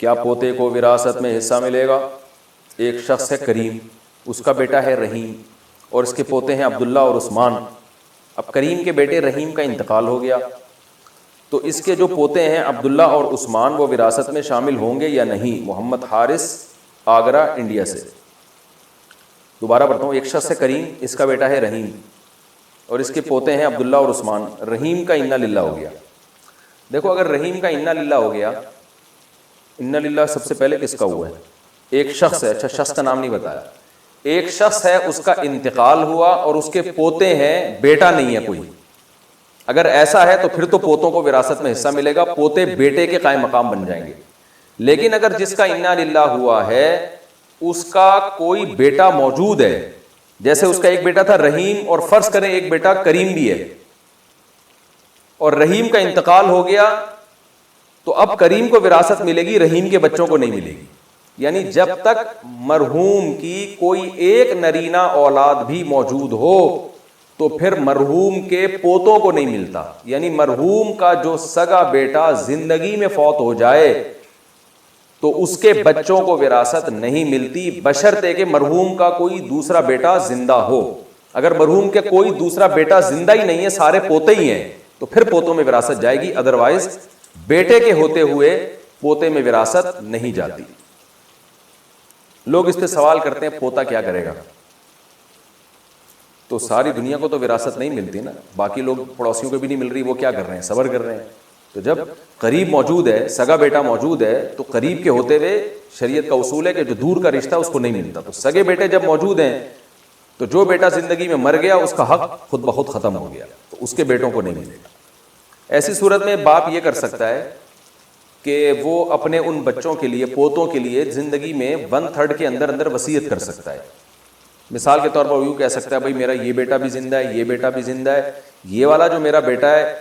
کیا پوتے کو وراثت میں حصہ ملے گا؟ ایک شخص ہے کریم، اس کا بیٹا ہے رحیم، اور اس کے پوتے ہیں عبداللہ اور عثمان۔ اب کریم کے بیٹے رحیم کا انتقال ہو گیا، تو اس کے جو پوتے ہیں عبداللہ اور عثمان وہ وراثت میں شامل ہوں گے یا نہیں؟ محمد حارث، آگرہ، انڈیا سے۔ دوبارہ پڑھتا ہوں، ایک شخص ہے کریم، اس کا بیٹا ہے رحیم، اور اس کے پوتے ہیں عبداللہ اور عثمان۔ رحیم کا انا للہ ہو گیا۔ دیکھو اگر رحیم کا انا للہ ہو گیا، انا للہ سب سے پہلے کس کا ہوا ہے؟ ایک شخص ہے، اچھا شخص کا نام نہیں بتایا، ایک شخص ہے اس کا انتقال ہوا اور اس کے پوتے ہیں، بیٹا نہیں ہے کوئی۔ اگر ایسا ہے تو پھر تو پوتوں کو وراثت میں حصہ ملے گا، پوتے بیٹے کے قائم مقام بن جائیں گے۔ لیکن اگر جس کا انا للہ ہوا ہے اس کا کوئی بیٹا موجود ہے، جیسے اس کا ایک بیٹا تھا رحیم اور فرض کریں ایک بیٹا کریم بھی ہے، اور رحیم کا انتقال ہو گیا، تو اب کریم کو وراثت ملے گی، رحیم کے بچوں کو نہیں ملے گی۔ یعنی جب تک مرحوم کی کوئی ایک نرینہ اولاد بھی موجود ہو تو پھر مرحوم کے پوتوں کو نہیں ملتا۔ یعنی مرحوم کا جو سگا بیٹا زندگی میں فوت ہو جائے تو اس کے بچوں کو وراثت نہیں ملتی، بشرطے کہ مرحوم کا کوئی دوسرا بیٹا زندہ ہو۔ اگر مرحوم کے کوئی دوسرا بیٹا زندہ ہی نہیں ہے، سارے پوتے ہی ہیں، تو پھر پوتوں میں وراثت جائے گی، ادروائز بیٹے کے ہوتے ہوئے پوتے میں وراثت نہیں جاتی۔ لوگ اس پہ سوال کرتے ہیں پوتا کیا کرے گا؟ تو ساری دنیا کو تو وراثت نہیں ملتی نا، باقی لوگ پڑوسیوں کو بھی نہیں مل رہی، وہ کیا کر رہے ہیں؟ صبر کر رہے ہیں۔ تو جب قریب موجود ہے، سگا بیٹا موجود ہے، تو قریب کے ہوتے ہوئے شریعت کا اصول ہے کہ جو دور کا رشتہ اس کو نہیں ملتا۔ تو سگے بیٹے جب موجود ہیں تو جو بیٹا زندگی میں مر گیا اس کا حق خود بخود ختم ہو گیا، تو اس کے بیٹوں کو نہیں ملے گا۔ ایسی صورت میں باپ یہ کر سکتا ہے کہ وہ اپنے ان بچوں کے لیے، پوتوں کے لیے زندگی میں 1/3 کے اندر اندر وصیت کر سکتا ہے۔ مثال کے طور پر وہ یوں کہہ سکتا ہے بھائی میرا یہ بیٹا بھی زندہ ہے، یہ بیٹا بھی زندہ ہے، یہ والا جو میرا بیٹا ہے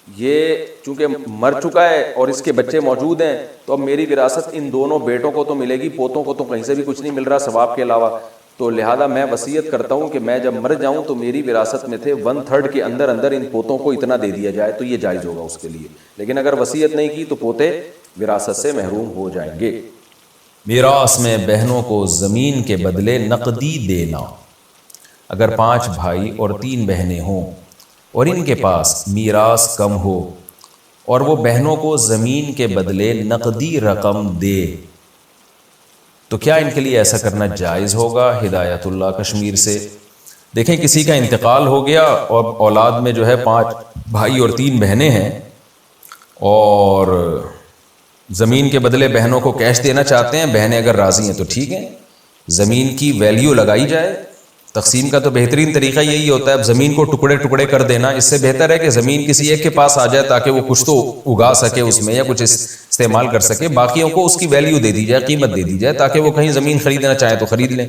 یہ چونکہ مر چکا ہے اور اس کے بچے موجود ہیں، تو اب میری وراثت ان دونوں بیٹوں کو تو ملے گی، پوتوں کو تو کہیں سے بھی کچھ نہیں مل رہا ثواب کے علاوہ، تو لہذا میں وصیت کرتا ہوں کہ میں جب مر جاؤں تو میری وراثت میں تھے 1/3 کے اندر اندر ان پوتوں کو اتنا دے دیا جائے، تو یہ جائز ہوگا اس کے لیے۔ لیکن اگر وصیت نہیں کی تو پوتے وراثت سے محروم ہو جائیں گے۔ میراث میں بہنوں کو زمین کے بدلے نقدی دینا۔ اگر 5 بھائی اور 3 بہنیں ہوں اور ان کے پاس میراث کم ہو اور وہ بہنوں کو زمین کے بدلے نقدی رقم دے تو کیا ان کے لیے ایسا کرنا جائز ہوگا؟ ہدایت اللہ کشمیر سے۔ دیکھیں کسی کا انتقال ہو گیا اور اولاد میں جو ہے 5 بھائی اور 3 بہنیں ہیں، اور زمین کے بدلے بہنوں کو کیش دینا چاہتے ہیں، بہنیں اگر راضی ہیں تو ٹھیک ہے، زمین کی ویلیو لگائی جائے۔ تقسیم کا تو بہترین طریقہ یہی ہوتا ہے، اب زمین کو ٹکڑے ٹکڑے کر دینا، اس سے بہتر ہے کہ زمین کسی ایک کے پاس آ جائے تاکہ وہ کچھ تو اگا سکے اس میں یا کچھ استعمال کر سکے، باقیوں کو اس کی ویلیو دے دی جائے، قیمت دے دی جائے، تاکہ وہ کہیں زمین خریدنا چاہیں تو خرید لیں۔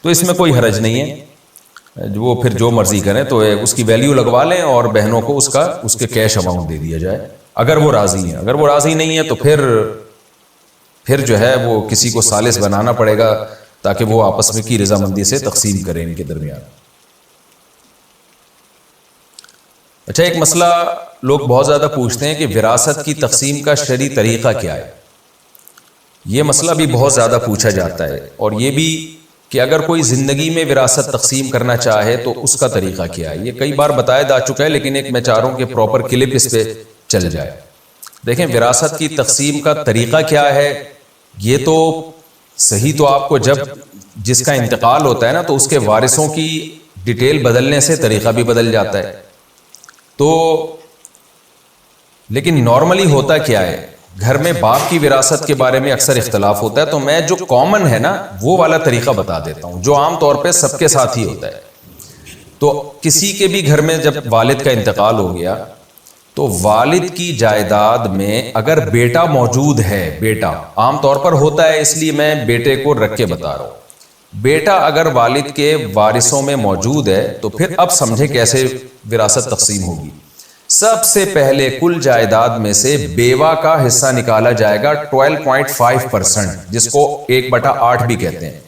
تو اس میں کوئی حرج نہیں ہے، وہ پھر جو مرضی کریں، تو اس کی ویلیو لگوا لیں اور بہنوں کو اس کے کیش اماؤنٹ دے دیا جائے اگر وہ راضی ہیں۔ اگر وہ راضی نہیں ہے تو پھر جو ہے وہ کسی کو ثالث بنانا پڑے گا تاکہ وہ آپس میں کی رضامندی سے تقسیم کریں ان کے درمیان۔ اچھا، ایک مسئلہ لوگ بہت زیادہ پوچھتے ہیں کہ وراثت کی تقسیم کا شرعی طریقہ کیا ہے؟ یہ مسئلہ بھی بہت زیادہ پوچھا جاتا ہے، اور یہ بھی کہ اگر کوئی زندگی میں وراثت تقسیم کرنا چاہے تو اس کا طریقہ کیا ہے؟ یہ کئی بار بتایا جا چکا ہے، لیکن ایک میں چاہ رہا ہوں کہ پراپر کلپ اس پہ چل جائے۔ دیکھیں وراثت کی تقسیم کا طریقہ کیا ہے، یہ تو صحیح تو آپ کو جس کا انتقال ہوتا ہے نا تو اس کے وارثوں کی ڈیٹیل بدلنے سے طریقہ بھی بدل جاتا ہے۔ تو لیکن نارملی ہوتا کیا ہے، گھر میں باپ کی وراثت کے بارے میں اکثر اختلاف ہوتا ہے، تو میں جو کامن ہے نا وہ والا طریقہ بتا دیتا ہوں جو عام طور پہ سب کے ساتھ ہی ہوتا ہے۔ تو کسی کے بھی گھر میں جب والد کا انتقال ہو گیا تو والد کی جائیداد میں اگر بیٹا موجود ہے، بیٹا عام طور پر ہوتا ہے اس لیے میں بیٹے کو رکھ کے بتا رہا ہوں، بیٹا اگر والد کے وارثوں میں موجود ہے تو پھر اب سمجھے کیسے وراثت تقسیم ہوگی۔ سب سے پہلے کل جائیداد میں سے بیوہ کا حصہ نکالا جائے گا 12.5%، جس کو 1/8 بھی کہتے ہیں،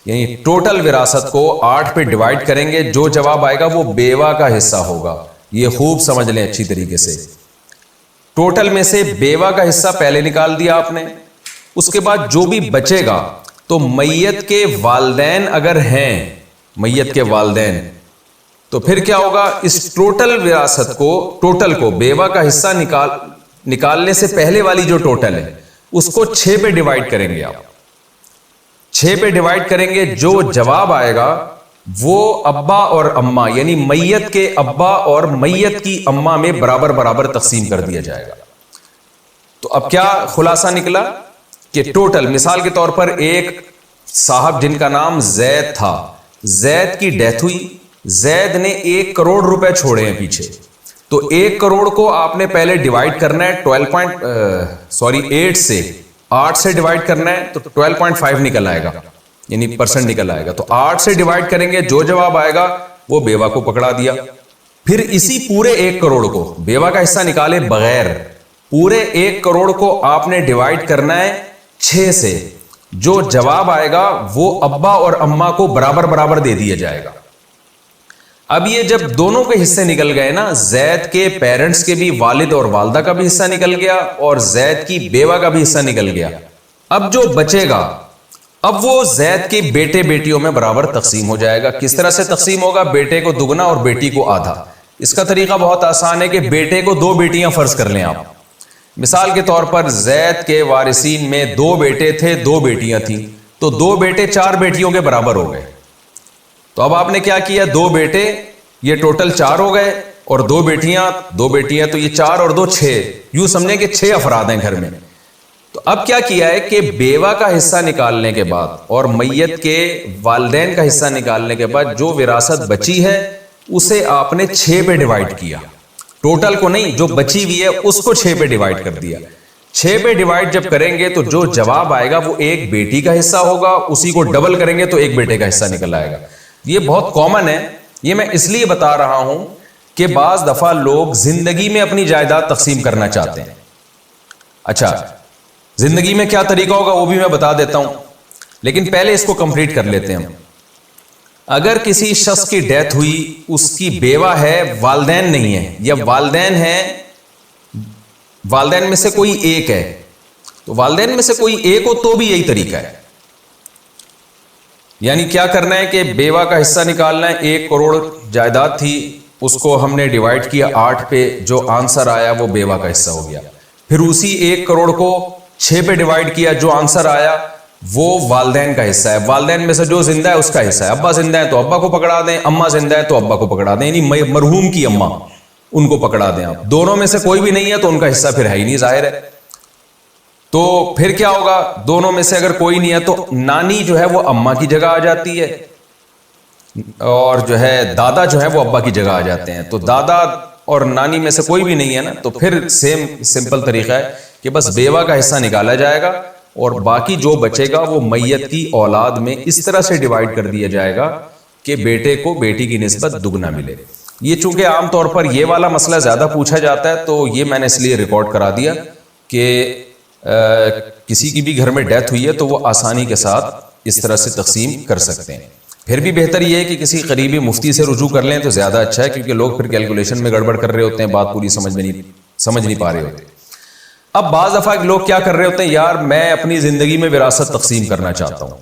یعنی ٹوٹل وراثت کو 8 پہ ڈیوائڈ کریں گے، جو جواب آئے گا وہ بیوہ کا حصہ ہوگا۔ یہ خوب سمجھ لیں اچھی طریقے سے، ٹوٹل میں سے بیوہ کا حصہ پہلے نکال دیا آپ نے، اس کے بعد جو بھی بچے گا تو میت کے والدین اگر ہیں، میت کے والدین، تو پھر کیا ہوگا، اس ٹوٹل وراثت کو، ٹوٹل کو بیوہ کا حصہ نکالنے سے پہلے والی جو ٹوٹل ہے اس کو 6 پہ ڈیوائیڈ کریں گے آپ، 6 پہ ڈیوائیڈ کریں گے، جو جواب آئے گا وہ ابا اور اماں یعنی میت کے ابا اور میت کی اماں میں برابر برابر تقسیم کر دیا جائے گا۔ تو اب کیا خلاصہ نکلا کہ ٹوٹل مثال کے طور پر ایک صاحب جن کا نام زید تھا، زید کی ڈیتھ ہوئی، زید نے 1 کروڑ روپے چھوڑے ہیں پیچھے، تو 1 کروڑ کو آپ نے پہلے ڈیوائیڈ کرنا ہے 8 سے ڈیوائیڈ کرنا ہے، تو 12.5 نکل آئے گا، یعنی پرسنٹ نکل آئے گا، تو 8 سے ڈیوائیڈ کریں گے، جو جواب آئے گا وہ بیوہ کو پکڑا دیا۔ پھر اسی پورے 1 کروڑ کو بیوہ کا حصہ نکالے بغیر، پورے 1 کروڑ کو آپ نے ڈیوائیڈ کرنا ہے 6 سے، جو جواب آئے گا وہ ابا اور اماں کو برابر برابر دے دیا جائے گا۔ اب یہ جب دونوں کے حصے نکل گئے نا، زید کے پیرنٹس کے بھی، والد اور والدہ کا بھی حصہ نکل گیا اور زید کی بیوہ کا بھی حصہ نکل گیا، اب جو بچے گا اب وہ زید کے بیٹے بیٹیوں میں برابر تقسیم ہو جائے گا۔ کس طرح سے تقسیم ہوگا؟ بیٹے کو دگنا اور بیٹی کو آدھا۔ اس کا طریقہ بہت آسان ہے کہ بیٹے کو 2 بیٹیاں فرض کر لیں آپ، مثال کے طور پر زید کے وارثین میں 2 بیٹے تھے، 2 بیٹیاں تھیں، تو 2 بیٹے 4 بیٹیوں کے برابر ہو گئے۔ تو اب آپ نے کیا کیا، 2 بیٹے یہ ٹوٹل 4 ہو گئے اور 2 بیٹیاں تو یہ 4 اور 2 6، یوں سمجھیں کہ 6 افراد ہیں گھر میں۔ تو اب کیا کیا ہے کہ بیوہ کا حصہ نکالنے کے بعد اور میت کے والدین کا حصہ نکالنے کے بعد جو وراثت بچی ہے اسے آپ نے 6 پہ ڈیوائیڈ کیا، ٹوٹل کو نہیں، جو بچی ہوئی ہے اس کو 6 پہ ڈیوائیڈ کر دیا۔ 6 پہ ڈیوائیڈ جب کریں گے تو جو جواب آئے گا وہ ایک بیٹی کا حصہ ہوگا، اسی کو ڈبل کریں گے تو ایک بیٹے کا حصہ نکل آئے گا۔ یہ بہت کامن ہے، یہ میں اس لیے بتا رہا ہوں کہ بعض دفعہ لوگ زندگی میں اپنی جائیداد تقسیم کرنا چاہتے ہیں۔ اچھا، زندگی میں کیا طریقہ ہوگا وہ بھی میں بتا دیتا ہوں، لیکن پہلے اس کو کمپلیٹ کر لیتے ہیں۔ اگر کسی شخص کی ڈیتھ ہوئی، اس کی بیوہ ہے، والدین نہیں ہے، یا والدین ہیں، والدین میں سے کوئی ایک ہے، تو والدین میں سے کوئی ایک ہو تو بھی یہی طریقہ ہے، یعنی کیا کرنا ہے کہ بیوہ کا حصہ نکالنا ہے۔ 1 کروڑ جائیداد تھی، اس کو ہم نے ڈیوائیڈ کیا 8 پہ، جو آنسر آیا وہ بیوہ کا حصہ ہو گیا۔ پھر اسی 1 کروڑ کو 6 پہ ڈیوائیڈ کیا، جو آنسر آیا وہ والدین کا حصہ ہے، والدین میں سے جو زندہ ہے اس کا حصہ ہے، ابا زندہ ہے تو ابا کو پکڑا دیں، اماں زندہ ہے تو ابا کو پکڑا دیں، یعنی مرحوم کی اماں، ان کو پکڑا دیں آپ۔ دونوں میں سے کوئی بھی نہیں ہے تو ان کا حصہ پھر ہے ہی نہیں، ظاہر ہے۔ تو پھر کیا ہوگا، دونوں میں سے اگر کوئی نہیں ہے تو نانی جو ہے وہ اماں کی جگہ آ جاتی ہے، اور جو ہے دادا جو ہے وہ ابا کی جگہ آ جاتے ہیں۔ تو دادا اور نانی میں سے کوئی بھی نہیں ہے نا، تو پھر سمپل طریقہ ہے کہ بس بیوہ کا حصہ نکالا جائے گا اور باقی جو بچے گا وہ میت کی اولاد میں اس طرح سے ڈیوائیڈ کر دیا جائے گا کہ بیٹے کو بیٹی کی نسبت دگنا ملے۔ یہ چونکہ عام طور پر یہ والا مسئلہ زیادہ پوچھا جاتا ہے تو یہ میں نے اس لیے ریکارڈ کرا دیا کہ کسی کی بھی گھر میں ڈیتھ ہوئی ہے تو وہ آسانی کے ساتھ اس طرح سے تقسیم کر سکتے ہیں۔ پھر بھی بہتر یہ ہے کہ کسی قریبی مفتی سے رجوع کر لیں تو زیادہ اچھا ہے، کیونکہ لوگ پھر کیلکولیشن میں گڑبڑ کر رہے ہوتے ہیں، بات پوری سمجھ نہیں پا رہے ہوتے۔ اب بعض دفعہ لوگ کیا کر رہے ہوتے ہیں، یار میں اپنی زندگی میں وراثت تقسیم کرنا چاہتا ہوں،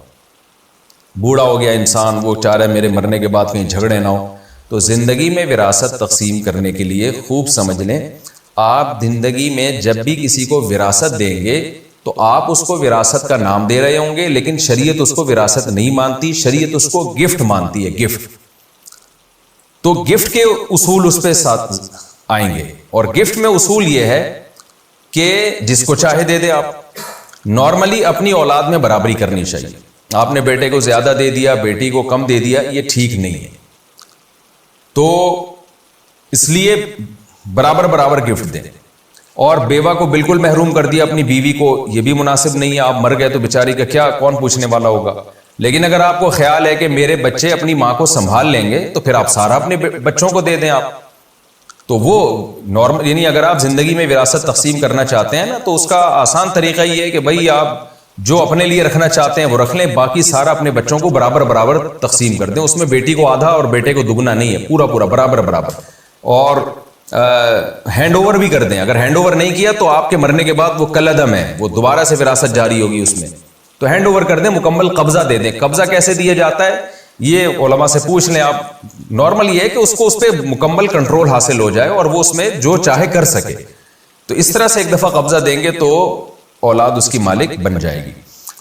بوڑھا ہو گیا انسان، وہ چاہ رہا ہے میرے مرنے کے بعد کہیں جھگڑے نہ ہو۔ تو زندگی میں وراثت تقسیم کرنے کے لیے خوب سمجھ لیں، آپ زندگی میں جب بھی کسی کو وراثت دیں گے تو آپ اس کو وراثت کا نام دے رہے ہوں گے، لیکن شریعت اس کو وراثت نہیں مانتی، شریعت اس کو گفٹ مانتی ہے، گفٹ۔ تو گفٹ کے اصول اس پہ ساتھ آئیں گے، اور گفٹ میں اصول یہ ہے کہ جس کو چاہے دے دے آپ۔ نارملی اپنی اولاد میں برابری کرنی چاہیے، آپ نے بیٹے کو زیادہ دے دیا، بیٹی کو کم دے دیا، یہ ٹھیک نہیں ہے۔ تو اس لیے برابر برابر گفٹ دیں، اور بیوہ کو بالکل محروم کر دیا اپنی بیوی کو، یہ بھی مناسب نہیں ہے۔ آپ مر گئے تو بیچاری کا کیا، کون پوچھنے والا ہوگا؟ لیکن اگر آپ کو خیال ہے کہ میرے بچے اپنی ماں کو سنبھال لیں گے تو پھر آپ سارا اپنے بچوں کو دے دیں آپ، تو وہ نارمل، یعنی اگر آپ زندگی میں وراثت تقسیم کرنا چاہتے ہیں نا تو اس کا آسان طریقہ یہ ہے کہ بھائی آپ جو اپنے لیے رکھنا چاہتے ہیں وہ رکھ لیں، باقی سارا اپنے بچوں کو برابر برابر تقسیم کر دیں۔ اس میں بیٹی کو آدھا اور بیٹے کو دگنا نہیں ہے، پورا پورا برابر برابر۔ اور ہینڈ اوور بھی کر دیں. اگر ہینڈ اوور نہیں کیا تو آپ کے مرنے کے بعد وہ کالعدم ہے, وہ دوبارہ سے وراثت جاری ہوگی اس میں. تو ہینڈ اوور کر دیں, مکمل قبضہ دے دیں. قبضہ کیسے دیا جاتا ہے یہ علماء سے پوچھ لیں آپ. نارمل یہ ہے کہ اس کو اس پہ مکمل کنٹرول حاصل ہو جائے اور وہ اس میں جو چاہے کر سکے. تو اس طرح سے ایک دفعہ قبضہ دیں گے تو اولاد اس کی مالک بن جائے گی.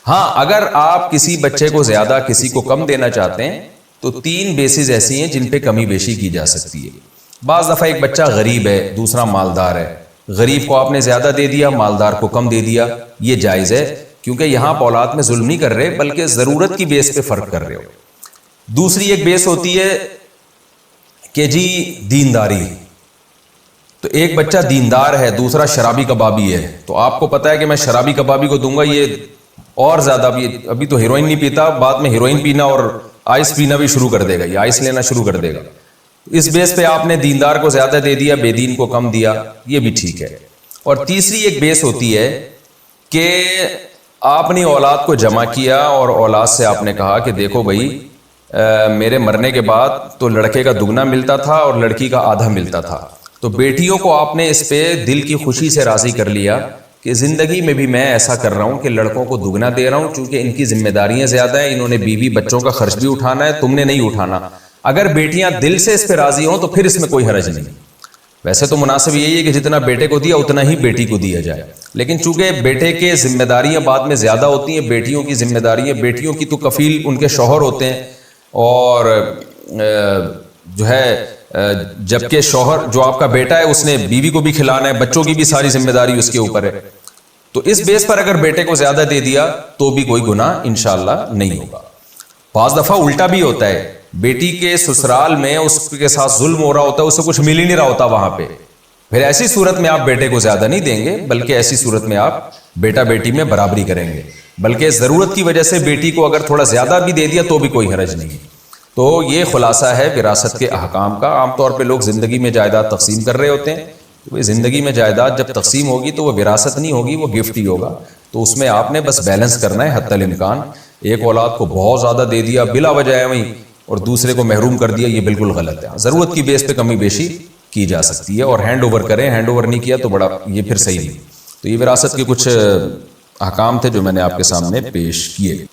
ہاں اگر آپ کسی بچے کو زیادہ کسی کو کم دینا چاہتے ہیں تو 3 بیسز ایسی ہیں جن پہ کمی بیشی کی جا سکتی ہے. بعض دفعہ ایک بچہ غریب ہے, دوسرا مالدار ہے. غریب کو آپ نے زیادہ دے دیا, مالدار کو کم دے دیا, یہ جائز ہے, کیونکہ یہاں آپ اولاد میں ظلم نہیں کر رہے بلکہ ضرورت کی بیس پہ فرق کر رہے ہو. دوسری ایک بیس ہوتی ہے کہ جی دینداری. تو ایک بچہ دیندار ہے, دوسرا شرابی کبابی ہے. تو آپ کو پتا ہے کہ میں شرابی کبابی کو دوں گا, یہ اور زیادہ ابھی تو ہیروئن نہیں پیتا, بعد میں ہیروئن پینا اور آئس پینا بھی شروع کر دے گا, یہ آئس لینا شروع کر دے گا. اس بیس پہ آپ نے دیندار کو زیادہ دے دیا, بے دین کو کم دیا, یہ بھی ٹھیک ہے. اور تیسری ایک بیس ہوتی ہے کہ آپ نے اولاد کو جمع کیا اور اولاد سے آپ نے کہا کہ دیکھو بھائی میرے مرنے کے بعد تو لڑکے کا دگنا ملتا تھا اور لڑکی کا آدھا ملتا تھا. تو بیٹیوں کو آپ نے اس پہ دل کی خوشی سے راضی کر لیا کہ زندگی میں بھی میں ایسا کر رہا ہوں کہ لڑکوں کو دگنا دے رہا ہوں, چونکہ ان کی ذمہ داریاں زیادہ ہیں, انہوں نے بیوی بچوں کا خرچ بھی اٹھانا ہے, تم نے نہیں اٹھانا. اگر بیٹیاں دل سے اس پہ راضی ہوں تو پھر اس میں کوئی حرج نہیں. ویسے تو مناسب یہی ہے کہ جتنا بیٹے کو دیا اتنا ہی بیٹی کو دیا جائے, لیکن چونکہ بیٹے کے ذمہ داریاں بعد میں زیادہ ہوتی ہیں, بیٹیوں کی ذمہ داریاں, بیٹیوں کی تو کفیل ان کے شوہر ہوتے ہیں, اور جو ہے جبکہ شوہر جو آپ کا بیٹا ہے اس نے بیوی کو بھی کھلانا ہے, بچوں کی بھی ساری ذمہ داری اس کے اوپر ہے. تو اس بیس پر اگر بیٹے کو زیادہ دے دیا تو بھی کوئی گناہ انشاءاللہ نہیں ہوگا. بعض دفعہ الٹا بھی ہوتا ہے, بیٹی کے سسرال میں اس کے ساتھ ظلم ہو رہا ہوتا ہے, اسے کچھ مل ہی نہیں رہا ہوتا وہاں پہ, پھر ایسی صورت میں آپ بیٹے کو زیادہ نہیں دیں گے, بلکہ ایسی صورت میں آپ بیٹا بیٹی میں برابری کریں گے, بلکہ ضرورت کی وجہ سے بیٹی کو اگر تھوڑا زیادہ بھی دے دیا تو بھی کوئی حرج نہیں. تو یہ خلاصہ ہے وراثت کے احکام کا. عام طور پہ لوگ زندگی میں جائیداد تقسیم کر رہے ہوتے ہیں, تو زندگی میں جائیداد جب تقسیم ہوگی تو وہ وراثت نہیں ہوگی, وہ گفٹ ہی ہوگا. تو اس میں آپ نے بس بیلنس کرنا ہے حتی الامکان. ایک اولاد کو بہت زیادہ دے دیا بلا وجہ وہیں اور دوسرے کو محروم کر دیا, یہ بالکل غلط ہے. ضرورت کی بیس پہ کمی بیشی کی جا سکتی ہے, اور ہینڈ اوور کریں, ہینڈ اوور نہیں کیا تو بڑا یہ پھر صحیح نہیں. تو یہ وراثت کے کچھ احکام تھے جو میں نے آپ کے سامنے پیش کیے.